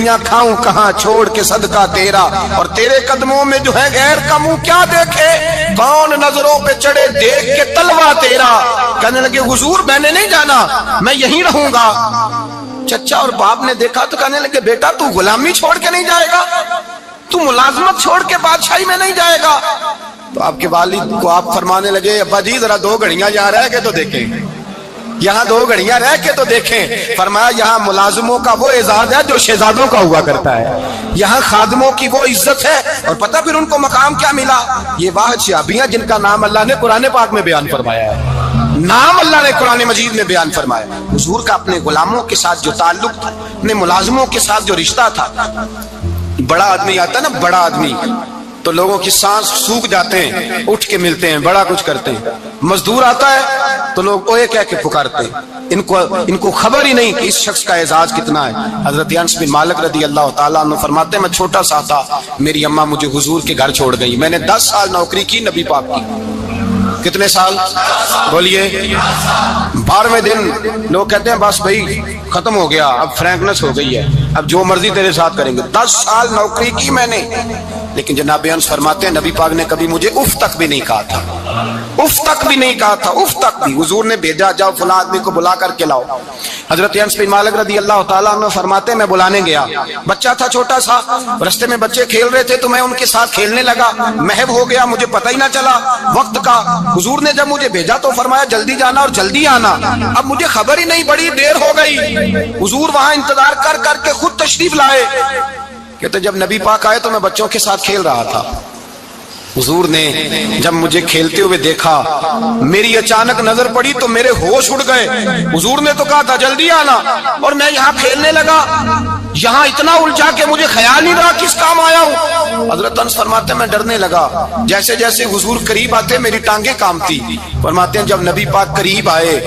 روٹیاں کھاؤں کہاں چھوڑ کے صدقہ تیرا، اور تیرے قدموں میں جو ہے غیر کا منہ کیا دیکھے، کون نظروں پہ چڑھے دیکھ کے تلوا تیرا۔ کہنے لگے حضور میں نے نہیں جانا، میں یہیں رہوں گا۔ چچا اور باپ نے دیکھا تو کہنے لگے بیٹا تو غلامی چھوڑ کے نہیں جائے گا، تو ملازمت چھوڑ کے بادشاہی میں نہیں جائے گا؟ تو آپ کے والد کو آپ فرمانے لگے ابا جی ذرا 2 گھڑیاں یہاں رہ کے تو دیکھیں، یہاں 2 گھڑیاں رہ کے تو دیکھیں۔ فرمایا یہاں ملازموں کا وہ اعزاز ہے جو شہزادوں کا ہوا کرتا ہے، یہاں خادموں کی وہ عزت ہے، اور پتہ پھر ان کو مقام کیا ملا؟ یہ واحد شعبیاں جن کا نام اللہ نے قرآن پاک میں بیان فرمایا ہے، نام اللہ نے قرآن مجید میں بیان فرمایا۔ حضور کا اپنے غلاموں کے ساتھ جو تعلق تھا، اپنے ملازموں کے ساتھ جو رشتہ تھا، بڑا آدمی آتا ہے نا، بڑا آدمی تو لوگوں کی سانس سوکھ جاتے ہیں، اٹھ کے ملتے ہیں، بڑا کچھ کرتے ہیں۔ مزدور آتا ہے تو لوگ اوے کہہ کے پکارتے ہیں، ان کو خبر ہی نہیں کہ اس شخص کا اعزاز کتنا ہے۔ حضرت انس بن مالک رضی اللہ تعالیٰ عنہ فرماتے ہیں میں چھوٹا سا تھا، میری اماں مجھے حضور کے گھر چھوڑ گئی، میں نے 10 سال نوکری کی نبی پاک کی۔ کتنے سال؟ بولیے 12ویں دن لوگ کہتے ہیں بس بھائی ختم ہو گیا، اب فرینکنس ہو گئی ہے، اب جو مرضی تیرے ساتھ کریں گے۔ 10 سال نوکری کی میں نے، لیکن جناب انس فرماتے ہیں نبی پاک نے کبھی مجھے اف تک بھی نہیں کہا تھا، اف تک بھی نہیں کہا تھا، اف تک بھی۔ حضور نے بھیجا جاؤ فلاں آدمی کو بلا کر کے لاؤ۔ حضرت انس بن مالک رضی اللہ تعالیٰ عنہ فرماتے ہیں میں بلانے گیا، بچہ تھا چھوٹا سا، رستے میں بچے کھیل رہے تھے تو میں ان کے ساتھ کھیلنے لگا، محو ہو گیا، مجھے پتہ ہی نہ چلا وقت کا۔ حضور نے جب مجھے بھیجا تو فرمایا جلدی جانا اور جلدی آنا، اب مجھے خبر ہی نہیں، بڑی دیر ہو گئی۔ حضور وہاں انتظار کر کر کے خود تشریف لائے، کہتے جب نبی پاک آئے تو میں بچوں کے ساتھ کھیل رہا تھا، حضور نے جب مجھے کھیلتے ہوئے دیکھا، میری اچانک نظر پڑی تو میرے ہوش اڑ گئے۔ حضور نے تو کہا تھا جلدی آنا، اور میں یہاں کھیلنے لگا، یہاں اتنا الجھا کہ مجھے خیال نہیں رہا کس کام آیا ہوں۔ حضرت انس فرماتے ہیں میں ڈرنے لگا، جیسے جیسے حضور قریب آتے میری ٹانگیں کانپتی۔ فرماتے ہیں جب نبی پاک قریب آئے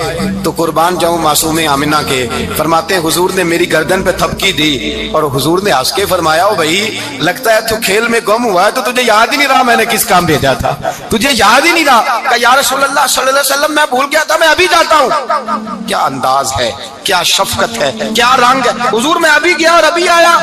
تو قربان جاؤں معصوم آمنہ کے، فرماتے ہیں حضور نے میری گردن پہ تھپکی دی، اور حضور نے ہنس کے فرمایا او بھائی لگتا ہے تو کھیل میں گم ہوا ہے تو تجھے یاد ہی نہیں رہا میں نے کس کام بھیجا تھا، تجھے یاد ہی نہیں رہا۔ کہ یا رسول اللہ صلی اللہ علیہ وسلم میں بھول گیا تھا، میں ابھی جاتا ہوں۔ کیا انداز ہے، کیا شفقت ہے، کیا رنگ ہے۔ حضور میں ابھی گیا اور ابھی آیا۔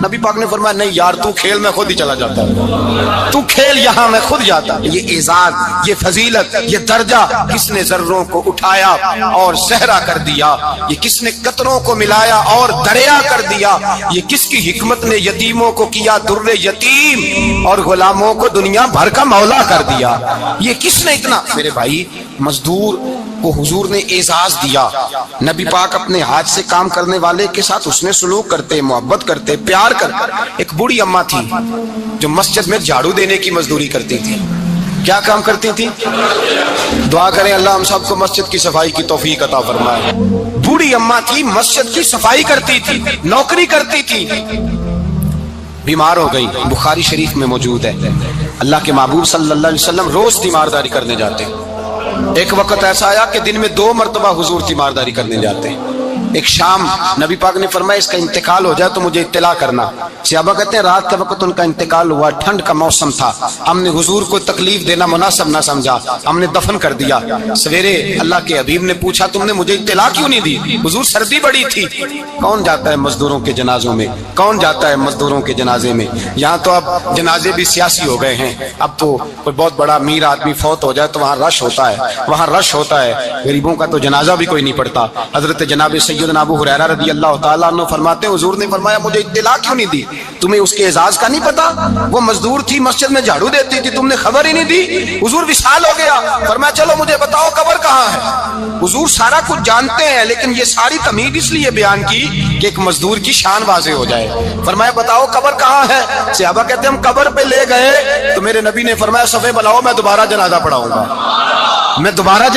نبی پاک نے فرمایا نہیں یار تو کھیل میں خود ہی چلا جاتا ہے، تو کھیل یہاں میں خود جاتا۔ یہ اعزاز، یہ فضیلت، یہ درجہ کس نے ذروں کو اٹھایا اور صحرا کر دیا، یہ کس نے قطروں کو ملایا اور دریا کر دیا، یہ کس کی حکمت نے یتیموں کو کیا در یتیم اور غلاموں کو دنیا بھر کا مولا کر دیا، یہ کس نے اتنا۔ میرے بھائی مزدور کو حضور نے اعزاز دیا، نبی پاک اپنے ہاتھ سے کام کرنے والے کے ساتھ اس نے سلوک کرتے، محبت کرتے، پیار کرتے۔ ایک بوڑھی اماں تھی جو مسجد میں جھاڑو دینے کی مزدوری کرتی تھی۔ کیا کام کرتی تھی؟ دعا کریں اللہ ہم سب کو مسجد کی صفائی کی توفیق عطا فرمائے۔ بوڑھی اماں تھی، مسجد کی صفائی کرتی تھی، نوکری کرتی تھی، بیمار ہو گئی، بخاری شریف میں موجود ہے۔ اللہ کے محبوب صلی اللہ علیہ وسلم روز تیمارداری کرنے جاتے، ایک وقت ایسا آیا کہ دن میں 2 مرتبہ حضور تیمارداری کرنے جاتے ہیں۔ ایک شام نبی پاک نے فرمایا اس کا انتقال ہو جائے تو مجھے اطلاع کرنا۔ صحابہ کہتے ہیں رات کے وقت ان کا انتقال ہوا، ٹھنڈ کا موسم تھا، ہم نے حضور کو تکلیف دینا مناسب نہ سمجھا، ہم نے دفن کر دیا۔ سویرے اللہ کے حبیب نے پوچھا تم نے مجھے اطلاع کیوں نہیں دی؟ حضور سردی بڑی تھی۔ کون جاتا ہے مزدوروں کے جنازوں میں؟ کون جاتا ہے مزدوروں کے جنازے میں؟ یہاں تو اب جنازے بھی سیاسی ہو گئے ہیں، اب تو کوئی بہت بڑا امیر آدمی فوت ہو جائے تو وہاں رش ہوتا ہے، وہاں رش ہوتا ہے، غریبوں کا تو جنازہ بھی کوئی نہیں پڑتا۔ حضرت جناب سیدنا ابو ہریرہ رضی اللہ تعالیٰ عنہ فرماتے ہیں حضور نے فرمایا مجھے اطلاع کیوں نہیں دی؟ تمہیں اس کے اعزاز کا نہیں پتا؟ وہ مزدور تھی، مسجد میں جھاڑو دیتی تھی، تم نے خبر ہی نہیں دی؟ حضور وصال ہو گیا، فرمایا چلو مجھے بتاؤ قبر کہاں ہے؟ حضور سارا کچھ جانتے ہیں لیکن یہ ساری تمہید اس لیے بیان کی کہ ایک مزدور کی شان واضح ہو جائے۔ فرمایا بتاؤ قبر کہاں ہے؟ صحابہ کہتے ہیں ہم قبر پہ لے گئے تو میرے نبی نے فرمایا صفے بلاؤ میں دوبارہ جنازہ پڑھاؤں گا۔ میں دوبارہ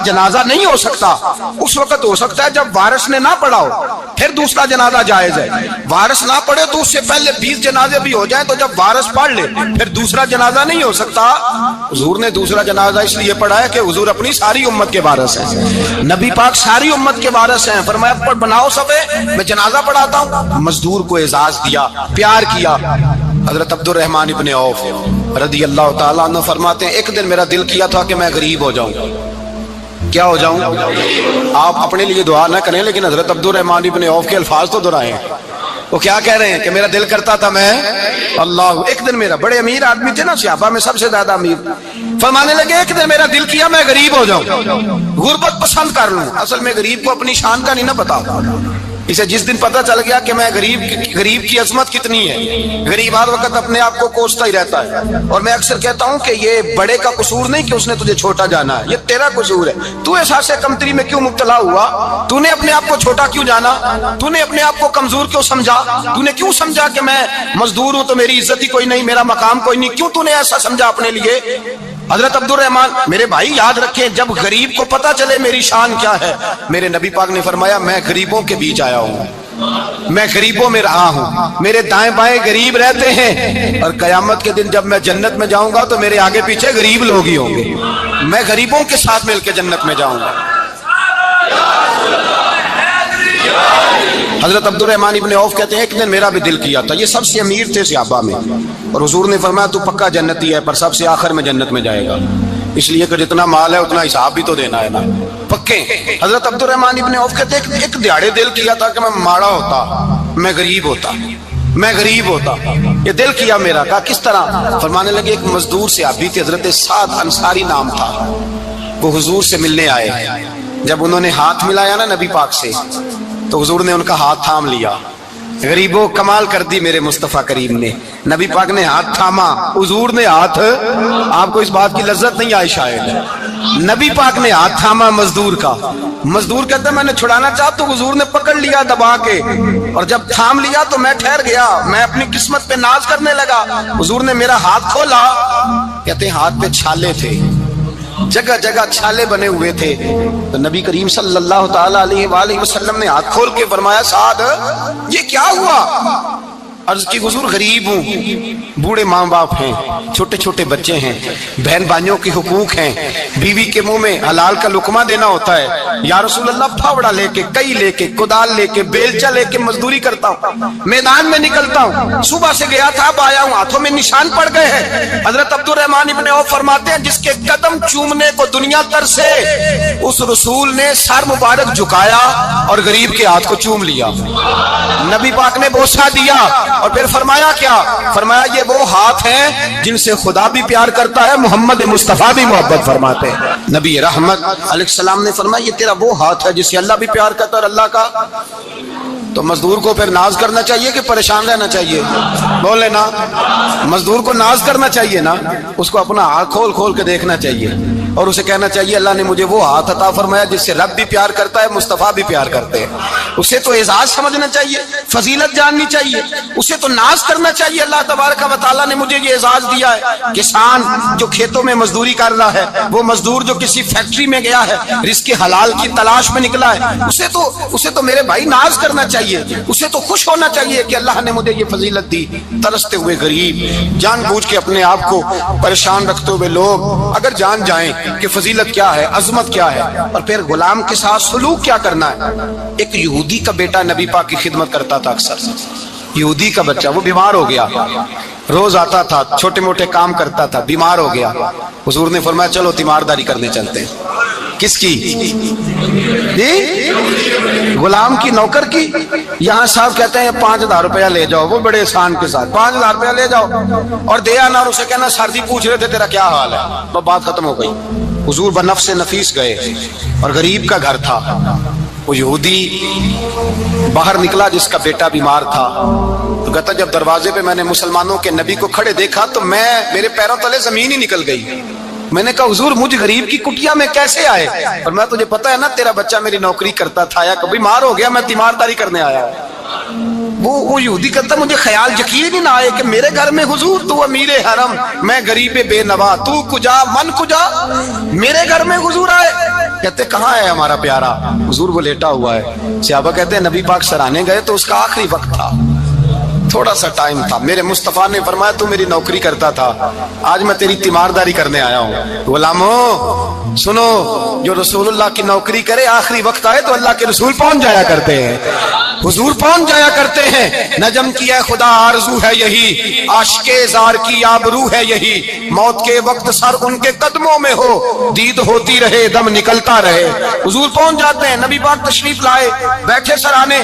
جنازہ نہیں ہو سکتا، اس وقت ہو سکتا ہے جب وارث نے نہ پڑھا ہو، پھر دوسرا جنازہ جائز ہے۔ وارث نہ پڑھے تو اس سے پہلے 20 جنازے بھی ہو جائیں تو جب وارث پڑھ لے پھر دوسرا جنازہ نہیں ہو سکتا۔ حضور نے دوسرا جنازہ اس لیے پڑھا ہے کہ حضور اپنی ساری امت کے وارث ہیں، نبی پاک ساری امت کے وارث ہیں۔ فرمایا بناؤ صفے میں جنازہ پڑھاتا ہوں۔ مزدور کو اعزاز دیا، پیار کیا۔ حضرت عبد الرحمن ابن عوف رضی اللہ تعالیٰ عنہ فرماتے ہیں ایک دن میرا دل کیا تھا کہ میں غریب ہو جاؤں۔ کیا ہو جاؤں؟ آپ اپنے لیے دعا نہ کریں لیکن حضرت عبد الرحمن ابن عوف کے الفاظ تو دہرائیں۔ وہ کیا کہہ رہے ہیں کہ میرا دل کرتا تھا میں اللہ. ایک دن میرا بڑے امیر آدمی تھے نا صحابہ میں سب سے زیادہ امیر, فرمانے لگے ایک دن میرا دل کیا میں غریب ہو جاؤں, غربت پسند کر لوں. اصل میں غریب کو اپنی شان کا نہیں نا پتا, اسے جس دن پتہ چل گیا کہ میں غریب کی عظمت کتنی ہے, غریب ہر وقت اپنے آپ کو کوستا ہی رہتا ہے. اور میں اکثر کہتا ہوں کہ یہ بڑے کا قصور نہیں کہ اس نے تجھے چھوٹا جانا ہے, یہ تیرا قصور ہے. تو احساس کمتری میں کیوں مبتلا ہوا؟ تو نے اپنے آپ کو چھوٹا کیوں جانا؟ تو نے اپنے آپ کو کمزور کیوں سمجھا؟ تو نے کیوں سمجھا کہ میں مزدور ہوں تو میری عزت ہی کوئی نہیں, میرا مقام کوئی نہیں؟ کیوں تو نے ایسا سمجھا اپنے لیے؟ حضرت عبد الرحمن میرے بھائی یاد رکھیں, جب غریب کو پتہ چلے میری شان کیا ہے, میرے نبی پاک نے فرمایا میں غریبوں کے بیچ آیا ہوں, میں غریبوں میں رہا ہوں, میرے دائیں بائیں غریب رہتے ہیں, اور قیامت کے دن جب میں جنت میں جاؤں گا تو میرے آگے پیچھے غریب لوگ ہی ہوں گے, میں غریبوں کے ساتھ مل کے جنت میں جاؤں گا. حضرت عبد الرحمن ابن عوف کہتے ہیں ایک دن میرا بھی دل کیا تھا, یہ سب سے امیر تھے صحابہ میں, اور حضور نے فرمایا تو پکا جنتی ہے پر سب سے آخر میں جنت میں جائے گا, اس لیے کہ جتنا مال ہے اتنا حساب بھی تو دینا ہے نا, پکے. حضرت عبد الرحمن ابن عوف کہتے ہیں ایک دیہڑے دل کیا تھا کہ میں ماڑا ہوتا, میں غریب ہوتا, میں غریب ہوتا. یہ دل کیا میرا. کہا کس طرح؟ فرمانے لگے ایک مزدور صحابی تھے حضرت سعد انصاری نام تھا, وہ حضور سے ملنے آئے. جب انہوں نے ہاتھ ملایا نا نبی پاک سے تو حضور نے ان کا ہاتھ تھام لیا. غریبوں کمال کر دی میرے مصطفیٰ کریم نے, نبی پاک نے ہاتھ تھاما, حضور نے ہاتھ, آپ کو اس بات کی لذت نہیں آئی شاید, نبی پاک نے ہاتھ تھاما مزدور کا. مزدور کہتا ہے میں نے چھڑانا چاہا تو حضور نے پکڑ لیا دبا کے, اور جب تھام لیا تو میں ٹھہر گیا, میں اپنی قسمت پہ ناز کرنے لگا. حضور نے میرا ہاتھ کھولا, کہتے ہیں ہاتھ پہ چھالے تھے, جگہ جگہ چھالے بنے ہوئے تھے. تو نبی کریم صلی اللہ تعالی علیہ وآلہ وسلم نے ہاتھ کھول کے فرمایا سعد یہ کیا ہوا؟ عرض کی حضور غریب ہوں, بوڑھے ماں باپ ہیں, چھوٹے چھوٹے بچے ہیں, بہن بھائیوں کے حقوق ہیں, بیوی کے منہ میں حلال کا لقمہ دینا ہوتا ہے. یا رسول اللہ پھاوڑا لے کے, کئی لے کے, کدال لے کے, بیلچا لے کے مزدوری کرتا ہوں, میدان میں نکلتا ہوں, صبح سے گیا تھا اب آیا ہوں, ہاتھوں میں نشان پڑ گئے ہیں. حضرت عبد الرحمن ابن عوف فرماتے ہیں جس کے قدم چومنے کو دنیا تر سے, اس رسول نے سر مبارک جھکایا اور غریب کے ہاتھ کو چوم لیا. نبی پاک نے بوسہ دیا اور پھر فرمایا کیا؟ فرمایا یہ وہ ہاتھ ہیں جن سے خدا بھی پیار کرتا ہے, محمد مصطفیٰ بھی محبت فرماتے ہیں. نبی رحمت علیہ السلام نے فرمایا یہ تیرا وہ ہاتھ ہے جس سے اللہ بھی پیار کرتا ہے اور اللہ کا. تو مزدور کو پھر ناز کرنا چاہیے کہ پریشان رہنا چاہیے؟ بولے نا, مزدور کو ناز کرنا چاہیے نا, اس کو اپنا ہاتھ کھول کھول کے دیکھنا چاہیے اور اسے کہنا چاہیے اللہ نے مجھے وہ ہاتھ عطا فرمایا جس سے رب بھی پیار کرتا ہے, مصطفیٰ بھی پیار کرتے ہیں. اسے تو اعزاز سمجھنا چاہیے, فضیلت جاننی چاہیے, اسے تو ناز کرنا چاہیے اللہ تبارک و تعالیٰ نے مجھے یہ اعزاز دیا ہے. کسان جو کھیتوں میں مزدوری کر رہا ہے, وہ مزدور جو کسی فیکٹری میں گیا ہے رزق حلال کی تلاش میں نکلا ہے, اسے تو میرے بھائی ناز کرنا چاہیے, اسے تو خوش ہونا چاہیے کہ اللہ نے مجھے یہ فضیلت دی. ترستے ہوئے غریب, جان بوجھ کے اپنے آپ کو پریشان رکھتے ہوئے لوگ اگر جان جائیں کہ فضیلت کیا ہے, عظمت کیا ہے, اور پھر غلام کے ساتھ سلوک کیا کرنا ہے. ایک یہودی کا بیٹا نبی پاک کی خدمت کرتا تھا اکثر, یہودی کا بچہ, وہ بیمار ہو گیا, روز آتا تھا, چھوٹے موٹے کام کرتا تھا, بیمار ہو گیا. حضور نے فرمایا چلو تیمارداری کرنے چلتے ہیں. کس کی؟ غلام کی, نوکر کی. یہاں صاحب کہتے ہیں 5,000 روپیہ لے جاؤ, وہ بڑے احسان کے ساتھ 5,000 روپیہ لے جاؤ اور دے آنا, اور اسے کہنا سردی پوچھ رہے تھے تیرا کیا حال ہے, تو بات ختم ہو گئی. حضور بنفس نفیس گئے اور غریب کا گھر تھا. وہ یہودی باہر نکلا جس کا بیٹا بیمار تھا, تو کہتا جب دروازے پہ میں نے مسلمانوں کے نبی کو کھڑے دیکھا تو میرے پیروں تلے زمین ہی نکل گئی. میں نے کہا حضور مجھ غریب کی کٹیا میں کیسے آئے؟ اور میں تجھے پتا ہے نا تیرا بچہ میری نوکری کرتا تھا, یا کبھی بیمار ہو گیا, میں تیمارداری کرنے آیا. وہ یہودی کہتا مجھے خیال یقین ہی نہ آئے کہ میرے گھر میں حضور تو امیر حرم, میں غریب بے نوا, تو کجا من کجا, میرے گھر میں حضور آئے. کہتے کہاں ہے ہمارا پیارا؟ حضور وہ لیٹا ہوا ہے. صحابہ کہتے ہیں نبی پاک سرانے گئے تو اس کا آخری وقت تھا, تھوڑا سا ٹائم تھا. میرے مصطفیٰ نے فرمایا تو میری نوکری کرتا تھا, آج میں تیری تیمارداری کرنے آیا ہوں. غلاموں سنو, جو رسول اللہ کی نوکری کرے آخری وقت آئے تو اللہ کے رسول پہنچ جایا کرتے ہیں, حضور پہنچ جایا کرتے ہیں. نجم کی ہے خدا آرزو ہے یہی, عاشق زار کی آبرو ہے یہی, موت کے وقت سر ان کے قدموں میں ہو, دید ہوتی رہے دم نکلتا رہے. حضور پہنچ جاتے ہیں. نبی پاک تشریف لائے, بیٹھے سرانے.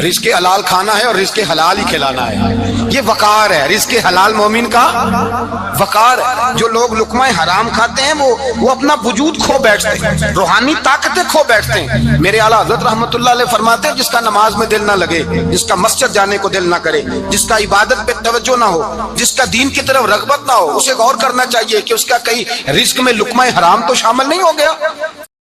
رزق حلال کھانا ہے اور رزق حلال ہی کھلانا ہے، یہ وقار ہے۔ رزق حلال مومن کا وقار ہے۔ جو لوگ لقمہ حرام کھاتے ہیں وہ اپنا وجود کھو بیٹھتے ہیں، روحانی طاقتیں کھو بیٹھتے ہیں۔ میرے اعلیٰ حضرت رحمت اللہ علیہ فرماتے ہیں جس کا نماز میں دل نہ لگے، جس کا مسجد جانے کو دل نہ کرے، جس کا عبادت پہ توجہ نہ ہو، جس کا دین کی طرف رغبت نہ ہو، اسے غور کرنا چاہیے کہ اس کا کئی رزق میں لقمہ حرام تو شامل نہیں ہو گیا۔